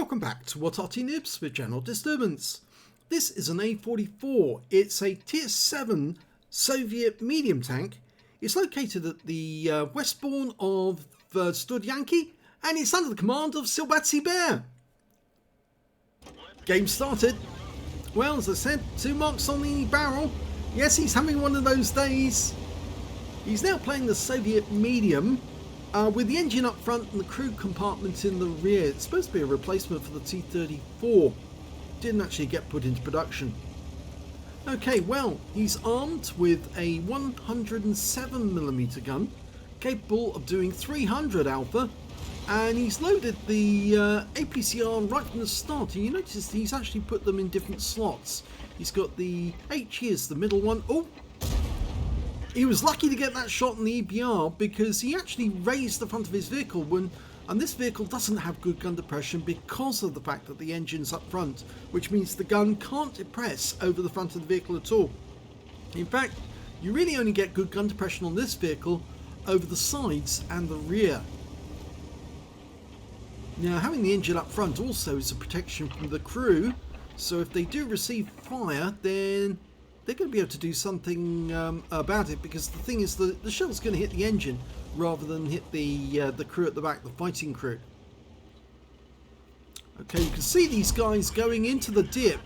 Welcome back to What Arty Noobs with General Disturbance. This is an A-44. It's a Tier 7 Soviet medium tank. It's located at the westbourne of Studzianki, and it's under the command of Silberzwiebel. Game started. Well, as I said, 2 marks on the barrel. Yes, he's having one of those days. He's now playing the Soviet medium. With the engine up front and the crew compartment in the rear. It's supposed to be a replacement for the T-34. Didn't actually get put into production. Okay, well, he's armed with a 107mm gun, capable of doing 300 alpha, and he's loaded the APCR right from the start. And you notice he's actually put them in different slots. He's got the HE as the middle one. Oh! He was lucky to get that shot in the EBR because he actually raised the front of his vehicle and this vehicle doesn't have good gun depression because of the fact that the engine's up front, which means the gun can't depress over the front of the vehicle at all. In fact, you really only get good gun depression on this vehicle over the sides and the rear. Now, having the engine up front also is a protection from the crew, so if they do receive fire, then they're going to be able to do something about it, because the thing is the shell's going to hit the engine rather than hit the crew at the back, the fighting crew. Okay, you can see these guys going into the dip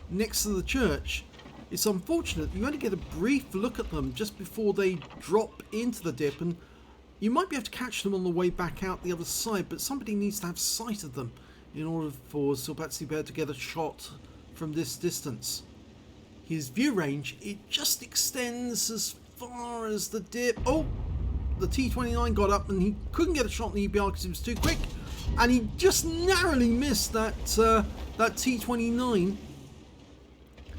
next to the church. It's unfortunate you only get a brief look at them just before they drop into the dip, and you might be able to catch them on the way back out the other side, but somebody needs to have sight of them in order for Silberzwiebel to get a shot from this distance. His view range, it just extends as far as the dip. Oh, the T-29 got up and he couldn't get a shot in the EBR because it was too quick, and he just narrowly missed that T-29.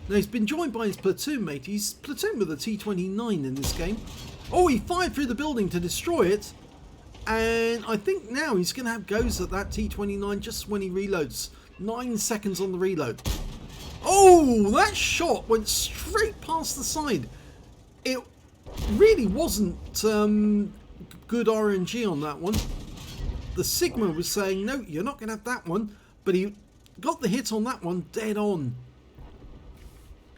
Now he's been joined by his platoon mate. He's platooned with a T-29 in this game. Oh, he fired through the building to destroy it, and I think now he's going to have goes at that T-29 just when he reloads. 9 seconds on the reload. Oh, that shot went straight past the side. It really wasn't good RNG on that one. The Sigma was saying, no, you're not going to have that one. But he got the hit on that one dead on.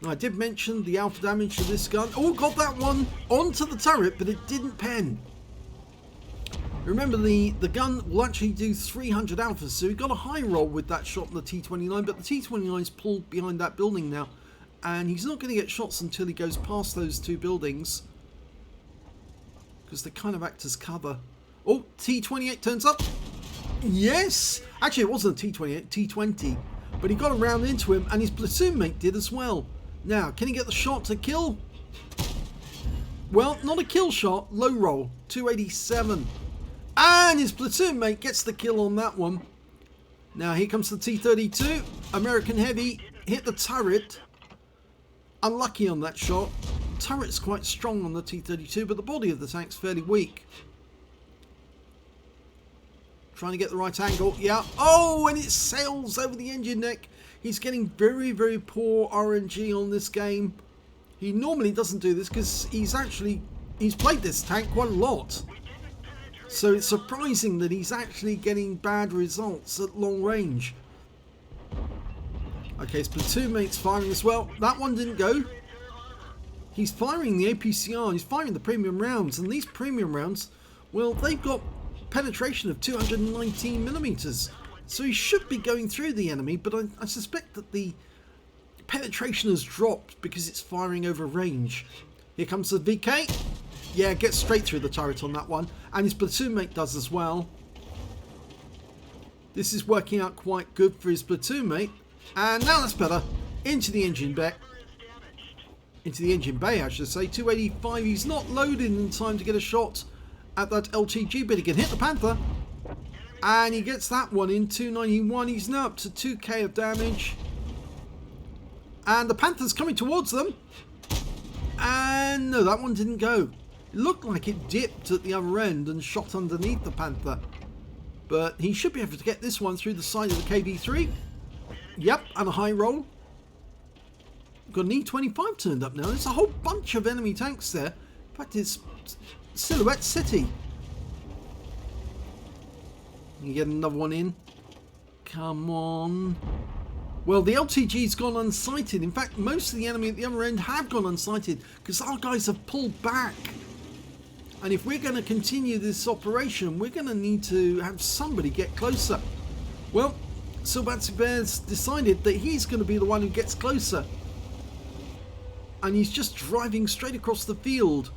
I did mention the alpha damage to this gun. Oh, got that one onto the turret, but it didn't pen. Remember, the gun will actually do 300 alphas, so he got a high roll with that shot on the T-29, but the T-29 is pulled behind that building now, and he's not going to get shots until he goes past those 2 buildings, because they kind of act as cover. Oh, T-28 turns up. Yes! Actually, it wasn't a T-28, T-20, but he got around into him, and his platoon mate did as well. Now, can he get the shot to kill? Well, not a kill shot, low roll, 287. And his platoon mate gets the kill on that one. Now here comes the T-32. American Heavy hit the turret. Unlucky on that shot. The turret's quite strong on the T-32, but the body of the tank's fairly weak. Trying to get the right angle. Yeah. Oh, and it sails over the engine deck. He's getting very, very poor RNG on this game. He normally doesn't do this because he's played this tank quite a lot. So it's surprising that he's actually getting bad results at long range. Okay, his platoon mate's firing as well. That one didn't go. He's firing the APCR, he's firing the premium rounds, and these premium rounds, well, they've got penetration of 219mm. So he should be going through the enemy, but I suspect that the penetration has dropped because it's firing over range. Here comes the VK. Yeah, gets straight through the turret on that one, and his platoon mate does as well. This is working out quite good for his platoon mate, and now that's better. Into the engine bay. Into the engine bay, I should say. 285. He's not loaded in time to get a shot at that LTG, but he can hit the Panther, and he gets that one in. 291. He's now up to 2k of damage, and the Panther's coming towards them. And no, that one didn't go. It looked like it dipped at the other end and shot underneath the Panther. But he should be able to get this one through the side of the KV3. Yep, and a high roll. Got an E25 turned up now. There's a whole bunch of enemy tanks there. In fact, it's Silhouette City. You get another one in. Come on. Well, the LTG's gone unsighted. In fact, most of the enemy at the other end have gone unsighted because our guys have pulled back. And if we're going to continue this operation, we're going to need to have somebody get closer. Well, Silberzwiebel's decided that he's going to be the one who gets closer. And he's just driving straight across the field.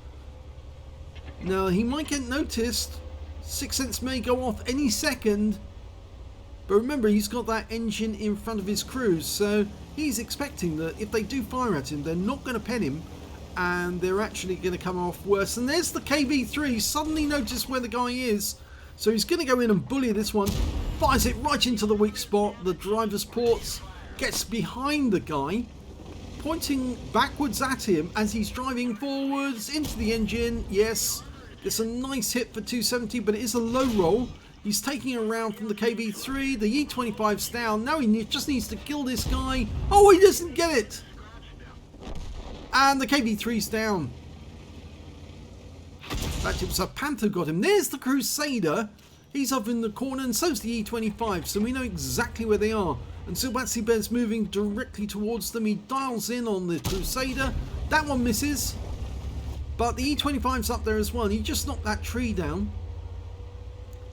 Now, he might get noticed. Sixth Sense may go off any second. But remember, he's got that engine in front of his crew, so he's expecting that if they do fire at him, they're not going to pen him, and they're actually going to come off worse. And there's the KV-3, suddenly noticed where the guy is, so he's going to go in and bully this one, fires it right into the weak spot, the driver's ports, gets behind the guy, pointing backwards at him as he's driving forwards into the engine. Yes, it's a nice hit for 270, but it is a low roll. He's taking around from the KV-3. The E-25's down. Now he just needs to kill this guy. Oh, he doesn't get it. And the KV-3's down. In fact, it was a Panther got him. There's the Crusader. He's up in the corner, and so's the E-25. So we know exactly where they are. And Silberzwiebel's moving directly towards them. He dials in on the Crusader. That one misses. But the E-25's up there as well. He just knocked that tree down.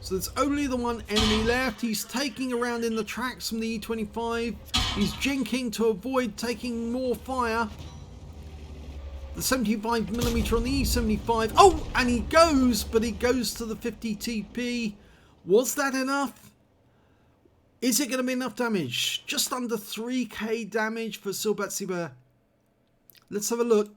So there's only the one enemy left. He's taking around in the tracks from the E-25. He's jinking to avoid taking more fire. The 75mm on the E-75. Oh, and he goes, but he goes to the 50 TP. Was that enough? Is it going to be enough damage? Just under 3k damage for Silberzwiebel. Let's have a look.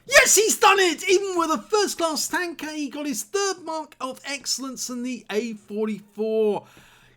Yes, he's done it! Even with a first-class tanker, he got his third mark of excellence in the A-44.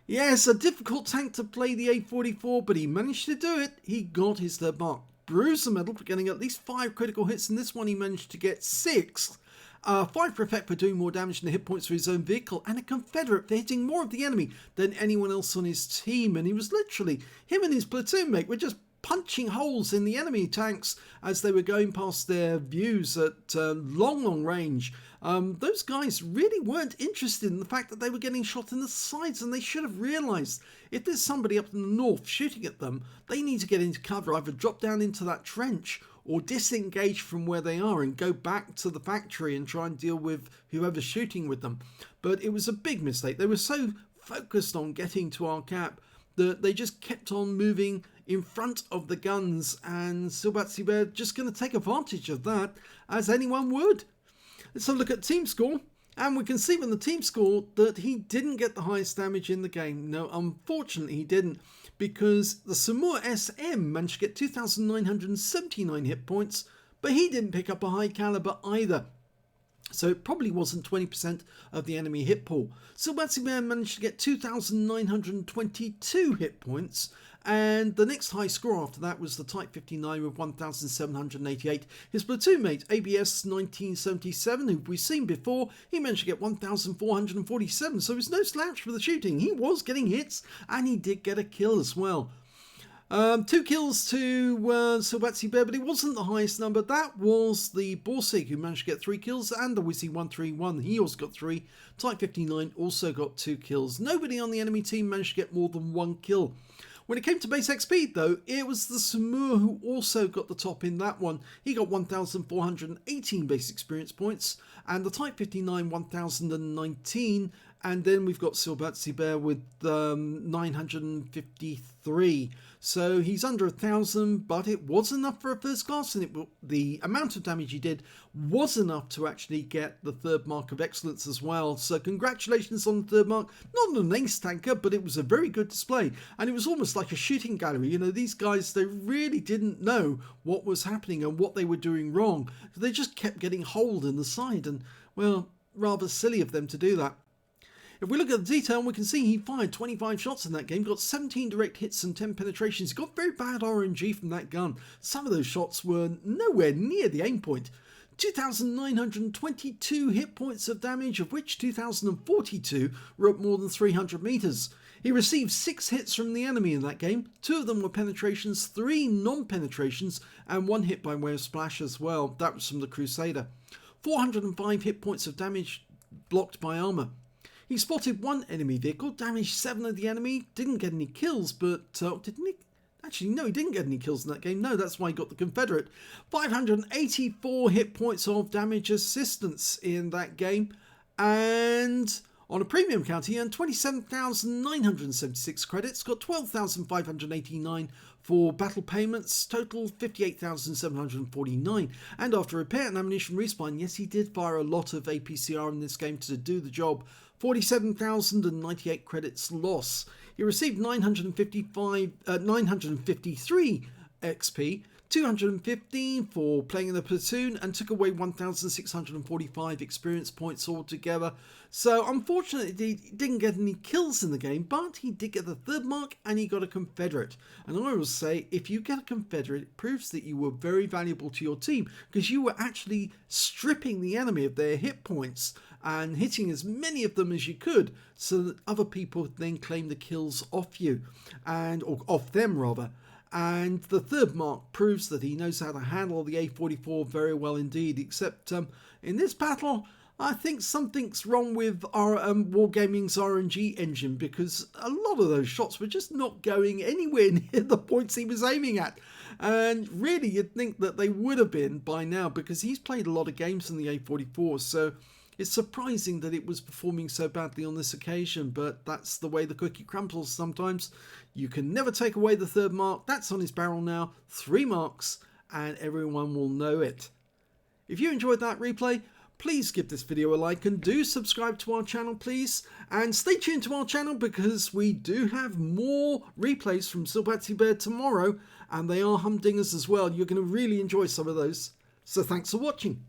Yes, a difficult tank to play, the A-44, but he managed to do it. He got his third mark. Bruiser medal for getting at least 5 critical hits, and this one he managed to get 6. 5 for effect for doing more damage than the hit points for his own vehicle, and a Confederate for hitting more of the enemy than anyone else on his team. And he was literally, him and his platoon mate were just punching holes in the enemy tanks as they were going past their views at long range. Those guys really weren't interested in the fact that they were getting shot in the sides, and they should have realised if there's somebody up in the north shooting at them, they need to get into cover, either drop down into that trench or disengage from where they are and go back to the factory and try and deal with whoever's shooting with them. But it was a big mistake. They were so focused on getting to our cap that they just kept on moving in front of the guns, and Silberzwiebel just going to take advantage of that, as anyone would. Let's have a look at team score, and we can see from the team score that he didn't get the highest damage in the game. No, unfortunately he didn't, because the Samur SM managed to get 2,979 hit points, but he didn't pick up a high caliber either. So it probably wasn't 20% of the enemy hit pool. Silberzwiebel managed to get 2,922 hit points, and the next high score after that was the Type 59 with 1,788. His platoon mate, ABS 1977, who we've seen before, he managed to get 1,447, so it's no slouch for the shooting. He was getting hits, and he did get a kill as well. 2 kills to Silberzwiebel, but it wasn't the highest number. That was the Borsig, who managed to get 3 kills, and the Wizzy 131, he also got 3. Type 59 also got 2 kills. Nobody on the enemy team managed to get more than 1 kill. When it came to base XP though, it was the Samur who also got the top in that one. He got 1,418 base experience points, and the Type 59 1,019, and then we've got Silberzwiebel with 953. So he's under 1,000, but it was enough for a first class, and the amount of damage he did was enough to actually get the third mark of excellence as well. So congratulations on the third mark. Not an ace tanker, but it was a very good display, and it was almost like a shooting gallery. You know, these guys, they really didn't know what was happening and what they were doing wrong. They just kept getting holed in the side, and, well, rather silly of them to do that. If we look at the detail, we can see he fired 25 shots in that game, got 17 direct hits and 10 penetrations. He got very bad RNG from that gun. Some of those shots were nowhere near the aim point. 2,922 hit points of damage, of which 2,042 were at more than 300 meters. He received 6 hits from the enemy in that game. 2 of them were penetrations, 3 non-penetrations, and 1 hit by way of splash as well. That was from the Crusader. 405 hit points of damage blocked by armor. He spotted one enemy vehicle, damaged 7 of the enemy, didn't get any kills, but didn't he? Actually, no, he didn't get any kills in that game. No, that's why he got the Confederate. 584 hit points of damage assistance in that game. And on a premium count, he earned 27,976 credits, got 12,589 for battle payments, total 58,749. And after repair and ammunition respawn, yes, he did fire a lot of APCR in this game to do the job. 47,098 credits loss. He received 953 XP, 215 for playing in the platoon, and took away 1,645 experience points altogether. So unfortunately he didn't get any kills in the game, but he did get the 3rd mark and he got a Confederate. And I will say, if you get a Confederate, it proves that you were very valuable to your team, because you were actually stripping the enemy of their hit points and hitting as many of them as you could, so that other people then claim the kills off you, or off them rather. And the 3rd mark proves that he knows how to handle the A-44 very well indeed, except in this battle, I think something's wrong with our Wargaming's RNG engine, because a lot of those shots were just not going anywhere near the points he was aiming at. And really, you'd think that they would have been by now, because he's played a lot of games in the A-44, so it's surprising that it was performing so badly on this occasion, but that's the way the cookie crumbles sometimes. You can never take away the 3rd mark. That's on his barrel now. 3 marks, and everyone will know it. If you enjoyed that replay, please give this video a like and do subscribe to our channel, please. And stay tuned to our channel, because we do have more replays from Silberzwiebel tomorrow, and they are humdingers as well. You're going to really enjoy some of those. So thanks for watching.